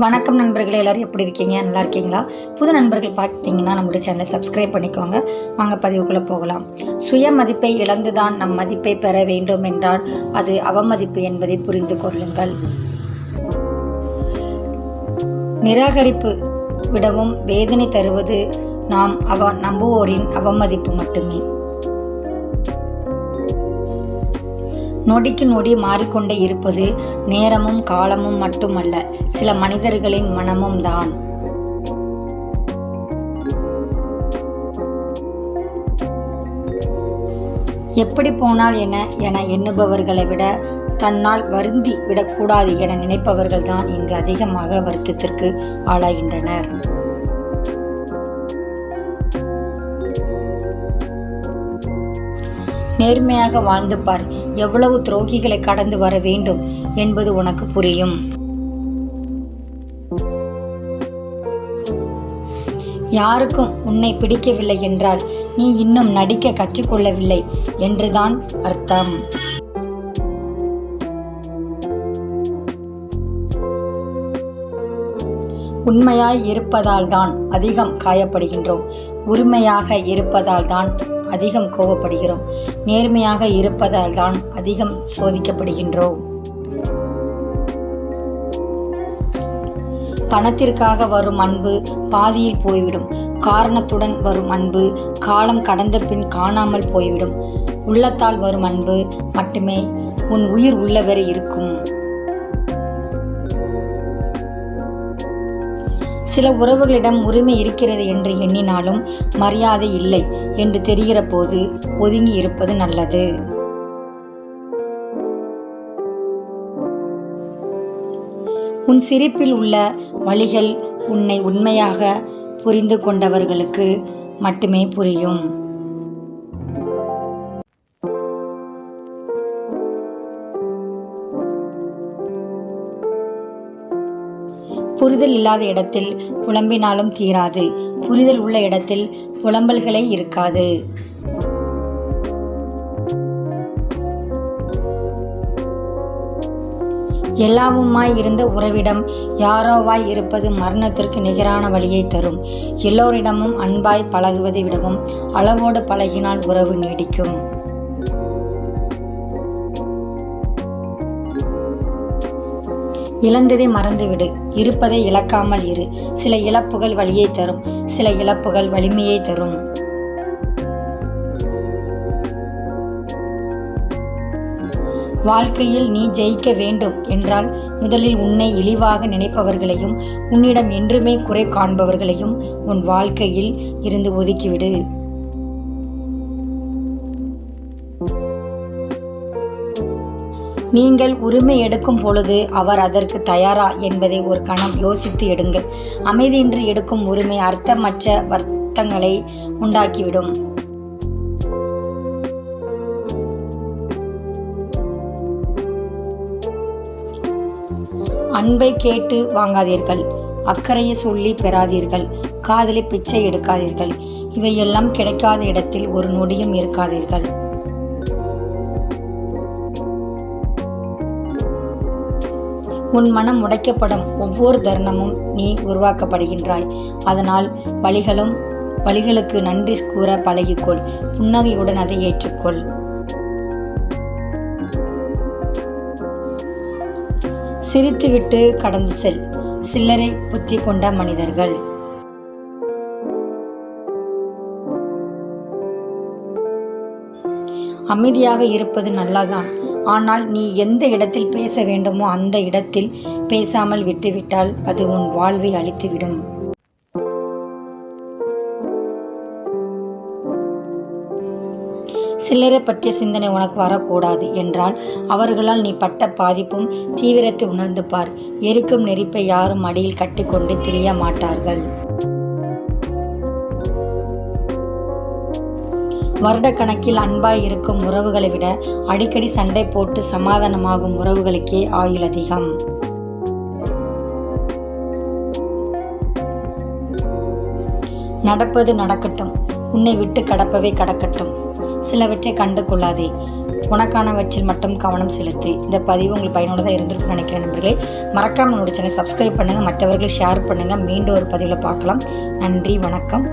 வணக்கம் நண்பர்களே, எல்லோரும் எப்படி இருக்கீங்க? நல்லா இருக்கீங்களா? புது நண்பர்கள் பார்த்தீங்கன்னா நம்மளுடைய சேனலை சப்ஸ்கிரைப் பண்ணிக்கோங்க. வாங்க பதிவுக்குள்ளே போகலாம். சுய மதிப்பை இழந்துதான் நம் மதிப்பை பெற வேண்டும் என்றால் அது அவமதிப்பு என்பதை புரிந்து கொள்ளுங்கள். நிராகரிப்பு விடவும் வேதனை தருவது நாம் நம்புவோரின் அவமதிப்பு மட்டுமே. நொடிக்கு நொடி மாறிக்கொண்டே இருப்பது நேரமும் காலமும் மட்டுமல்ல, சில மனிதர்களின் மனமும் தான். எப்படி போனால் என எண்ணுபவர்களை விட தன்னால் வருந்தி விடக்கூடாது என நினைப்பவர்கள் தான் இங்கு அதிகமாக வருத்தத்திற்கு ஆளாகின்றனர். நேர்மையாக வாழ்ந்து பார், எவ்வளவு துரோகிகளை கடந்து வர வேண்டும் என்பது உனக்கு புரியும். யாருக்கும் உன்னை பிடிக்கவில்லை என்றால் நீ இன்னும் நடிக்க கற்றுக்கொள்ளவில்லை என்றுதான் அர்த்தம். உண்மையாய் இருப்பதால் தான் அதிகம் காயப்படுகின்றோம். உரிமையாக இருப்பதால் தான் அதிகம் கோபப்படுகிறோம். நேர்மையாக இருப்பதால் தான் அதிகம் சோதிக்கப்படுகின்றோம். பணத்திற்காக வரும் அன்பு பாதியில் போய்விடும். காரணத்துடன் வரும் அன்பு காலம் கடந்த பின் காணாமல் போய்விடும். உள்ளத்தால் வரும் அன்பு மட்டுமே உன் உயிர் உள்ளவரை இருக்கும். சில உறவுகளிடம் உரிமை இருக்கிறது என்று எண்ணினாலும் மரியாதை இல்லை என்று தெரிகிற போது ஒதுங்கி இருப்பது நல்லது. உன் சிரிப்பில் உள்ள வழிகள் உன்னை உண்மையாக புரிந்து கொண்டவர்களுக்கு மட்டுமே புரியும். புரிதல் இல்லாத இடத்தில் புலம்பினாலும் தீராது. புரிதல் உள்ள இடத்தில் புலம்பல்களே இருக்காது. எல்லாவுமாய் இருந்த உறவிடம் யாரோவாய் இருப்பது மரணத்திற்கு நிகரான வழியை தரும். எல்லோரிடமும் அன்பாய் பழகுவதை விடவும் அளவோடு பழகினால் உறவு நீடிக்கும். இழந்ததை மறந்துவிடு, இருப்பதை இழக்காமல் இரு. சில இழப்புகள் வலியை தரும், சில இழப்புகள் வலிமையை தரும். வாழ்க்கையில் நீ ஜெயிக்க வேண்டும் என்றால் முதலில் உன்னை இழிவாக நினைப்பவர்களையும் உன்னிடம் என்றுமே குறை காண்பவர்களையும் உன் வாழ்க்கையில் இருந்து ஒதுக்கிவிடு. நீங்கள் உரிமை எடுக்கும் பொழுது அவர் அதற்கு தயாரா என்பதை ஒரு கணம் யோசித்து எடுங்கள். அமைதியின்றி எடுக்கும் உரிமை அர்த்தமற்ற வருத்தங்களை உண்டாக்கிவிடும். அன்பை கேட்டு வாங்காதீர்கள், அக்கறையை சொல்லி பெறாதீர்கள், காதலை பிச்சை எடுக்காதீர்கள். இவையெல்லாம் கிடைக்காத இடத்தில் ஒரு நொடியும் இருக்காதீர்கள். உன் மனம் உடைக்கப்படும் ஒவ்வொரு தருணமும் நீ உருவாக்கப்படுகின்றாய். அதனால் வழிகளுக்கு நன்றி கூற பழகிக்கொள். புன்னகையுடன் அதை ஏற்றுக்கொள். சிரித்துவிட்டு கடந்து செல். சில்லறை புத்தி கொண்ட மனிதர்கள். அமைதியாக இருப்பது நல்லதான். ஆனால் நீ எந்த இடத்தில் பேச வேண்டுமோ அந்த இடத்தில் பேசாமல் விட்டுவிட்டால் அது உன் வாழ்வை அழித்துவிடும். சிலரை பற்றிய சிந்தனை உனக்கு வரக்கூடாது என்றால் அவர்களால் நீ பட்ட பாதிப்பும் தீவிரத்தை உணர்ந்து பார். எரிக்கும் நெருப்பை யாரும் அடியில் கட்டிக்கொண்டு திரிய மாட்டார்கள். வருடக்கணக்கில் அன்பாய் இருக்கும் உறவுகளை விட அடிக்கடி சண்டை போட்டு சமாதானமாகும் உறவுகளுக்கே ஆயுள் அதிகம். நடப்பது நடக்கட்டும், உன்னை விட்டு கடப்பவே கடக்கட்டும். சிலவற்றை கண்டு கொள்ளாதே. உனக்கானவற்றில் மட்டும் கவனம் செலுத்து. இந்த பதிவு உங்களுக்கு பயனுள்ளதாக இருந்திருக்கும்னு நினைக்கிறேன் நண்பர்களே. மறக்காமல் நம்மளோட சேனலை சப்ஸ்கிரைப் பண்ணுங்கள், மற்றவர்கள் ஷேர் பண்ணுங்கள். மீண்டும் ஒரு பதிவில் பார்க்கலாம். நன்றி, வணக்கம்.